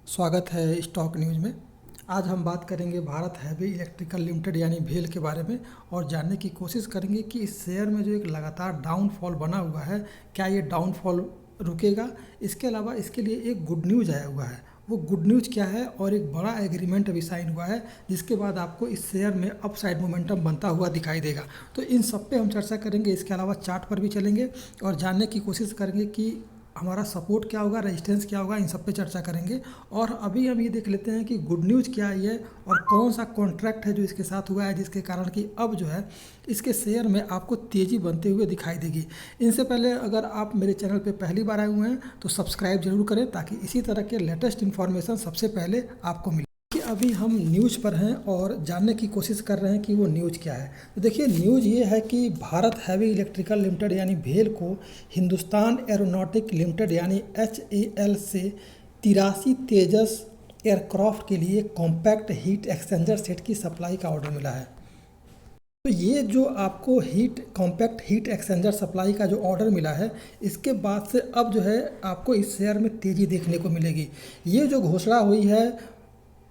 स्वागत है stock news में। आज हम बात करेंगे भारत हैवी इलेक्ट्रिकल लिमिटेड यानी भेल के बारे में और जानने की कोशिश करेंगे कि इस शेयर में जो एक लगातार डाउनफॉल बना हुआ है, क्या ये डाउनफॉल रुकेगा। इसके अलावा इसके लिए एक गुड न्यूज़ आया हुआ है। वो गुड न्यूज़ क्या है और एक बड़ा एग्रीमेंट अभी साइन हुआ है जिसके बाद आपको इस शेयर में अपसाइड मोमेंटम बनता हुआ दिखाई देगा। तो इन सब पे हम चर्चा करेंगे। इसके अलावा चार्ट पर भी चलेंगे और जानने की कोशिश करेंगे कि हमारा सपोर्ट क्या होगा, रेजिस्टेंस क्या होगा, इन सब पे चर्चा करेंगे। और अभी हम ये देख लेते हैं कि गुड न्यूज़ क्या आई है और कौन सा कॉन्ट्रैक्ट है जो इसके साथ हुआ है जिसके कारण कि अब जो है इसके शेयर में आपको तेज़ी बनते हुए दिखाई देगी। इनसे पहले अगर आप मेरे चैनल पे पहली बार आए हुए हैं तो सब्सक्राइब जरूर करें ताकि इसी तरह के लेटेस्ट इन्फॉर्मेशन सबसे पहले आपको मिले। कि अभी हम न्यूज़ पर हैं और जानने की कोशिश कर रहे हैं कि वो न्यूज़ क्या है। तो देखिए, न्यूज़ ये है कि भारत हैवी इलेक्ट्रिकल लिमिटेड यानी भेल को हिंदुस्तान एरोनॉटिक लिमिटेड यानी HAL से 83 तेजस एयरक्राफ्ट के लिए कॉम्पैक्ट हीट एक्सचेंजर सेट की सप्लाई का ऑर्डर मिला है। तो ये जो आपको कॉम्पैक्ट हीट एक्सचेंजर सप्लाई का जो ऑर्डर मिला है, इसके बाद से अब जो है आपको इस शेयर में तेज़ी देखने को मिलेगी। ये जो घोषणा हुई है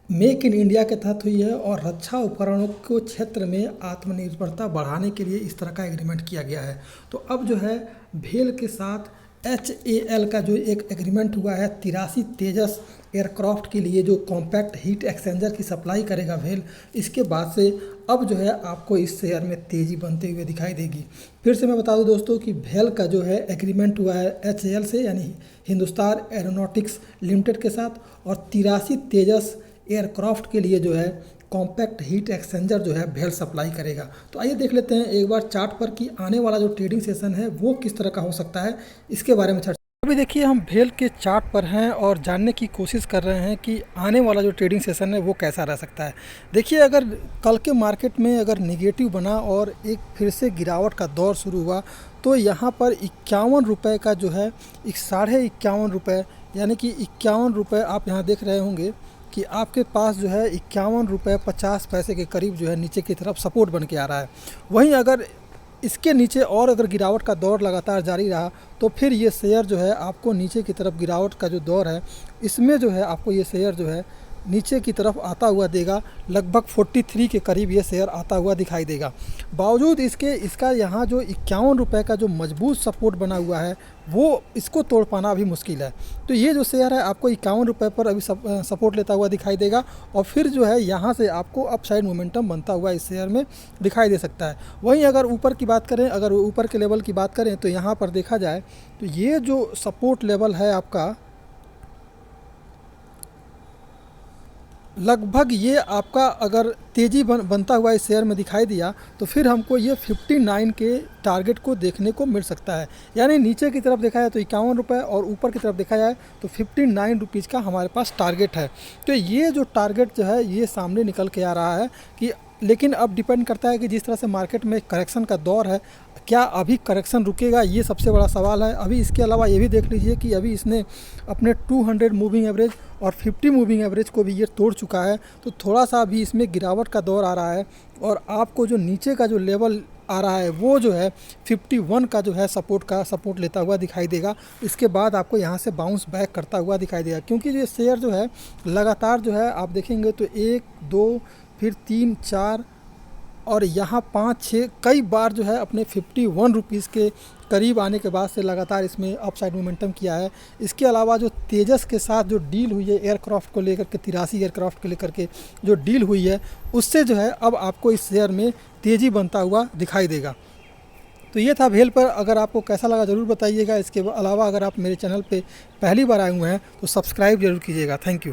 मेक इन इंडिया के तहत हुई है और रक्षा उपकरणों को क्षेत्र में आत्मनिर्भरता बढ़ाने के लिए इस तरह का एग्रीमेंट किया गया है। तो अब जो है भेल के साथ HAL का जो एक एग्रीमेंट हुआ है 83 तेजस एयरक्राफ्ट के लिए जो कॉम्पैक्ट हीट एक्सचेंजर की सप्लाई करेगा भेल, इसके बाद से अब जो है आपको इस शेयर में तेज़ी बनते हुए दिखाई देगी। फिर से मैं बता दूं दोस्तों कि भेल का जो है एग्रीमेंट हुआ है HAL से यानी हिंदुस्तान एरोनॉटिक्स लिमिटेड के साथ और 83 तेजस एयरक्राफ्ट के लिए जो है कॉम्पैक्ट हीट एक्सचेंजर जो है भेल सप्लाई करेगा। तो आइए देख लेते हैं एक बार चार्ट पर कि आने वाला जो ट्रेडिंग सेशन है वो किस तरह का हो सकता है, इसके बारे में चर्चा। अभी देखिए, हम भेल के चार्ट पर हैं और जानने की कोशिश कर रहे हैं कि आने वाला जो ट्रेडिंग सेशन है वो कैसा रह सकता है। देखिए, अगर कल के मार्केट में अगर निगेटिव बना और एक फिर से गिरावट का दौर शुरू हुआ तो यहाँ पर 51 रुपये का जो है 51.5 रुपये यानी कि 51 रुपये आप यहाँ देख रहे होंगे कि आपके पास जो है 51.50 रुपये के करीब जो है नीचे की तरफ सपोर्ट बन के आ रहा है। वहीं अगर इसके नीचे और अगर गिरावट का दौर लगातार जारी रहा तो फिर ये शेयर जो है आपको नीचे की तरफ गिरावट का जो दौर है इसमें जो है आपको ये शेयर जो है नीचे की तरफ आता हुआ देगा। लगभग 43 के करीब ये शेयर आता हुआ दिखाई देगा। बावजूद इसका यहाँ जो 51 रुपये का जो मजबूत सपोर्ट बना हुआ है वो इसको तोड़ पाना अभी मुश्किल है। तो ये जो शेयर है आपको 51 रुपये पर अभी सपोर्ट लेता हुआ दिखाई देगा और फिर जो है यहाँ से आपको अपसाइड मोमेंटम बनता हुआ इस शेयर में दिखाई दे सकता है। वहीं अगर ऊपर की बात करें, अगर ऊपर के लेवल की बात करें तो यहाँ पर देखा जाए तो ये जो सपोर्ट लेवल है आपका लगभग ये आपका अगर तेज़ी बनता हुआ इस शेयर में दिखाई दिया तो फिर हमको ये 59 के टारगेट को देखने को मिल सकता है। यानी नीचे की तरफ देखा जाए तो 51 रुपये और ऊपर की तरफ देखा जाए तो 59 रुपीज़ का हमारे पास टारगेट है। तो ये जो टारगेट जो है ये सामने निकल के आ रहा है कि, लेकिन अब डिपेंड करता है कि जिस तरह से मार्केट में करेक्शन का दौर है, क्या अभी करेक्शन रुकेगा, ये सबसे बड़ा सवाल है अभी। इसके अलावा ये भी देख लीजिए कि अभी इसने अपने 200 मूविंग एवरेज और 50 मूविंग एवरेज को भी ये तोड़ चुका है। तो थोड़ा सा अभी इसमें गिरावट का दौर आ रहा है और आपको जो नीचे का जो लेवल आ रहा है वो जो है 51 का जो है सपोर्ट लेता हुआ दिखाई देगा। इसके बाद आपको यहाँ से बाउंस बैक करता हुआ दिखाई देगा, क्योंकि ये शेयर जो है लगातार जो है आप देखेंगे तो 1 2 फिर 3 4 और यहाँ 5 6 कई बार जो है अपने 51 रुपीज़ के करीब आने के बाद से लगातार इसमें अपसाइड मोमेंटम किया है। इसके अलावा जो तेजस के साथ जो डील हुई है एयरक्राफ्ट को लेकर के, 83 एयरक्राफ्ट को लेकर के जो डील हुई है उससे जो है अब आपको इस शेयर में तेज़ी बनता हुआ दिखाई देगा। तो ये था भेल पर। अगर आपको कैसा लगा ज़रूर बताइएगा। इसके अलावा अगर आप मेरे चैनल पर पहली बार आए हुए हैं तो सब्सक्राइब जरूर कीजिएगा। Thank you.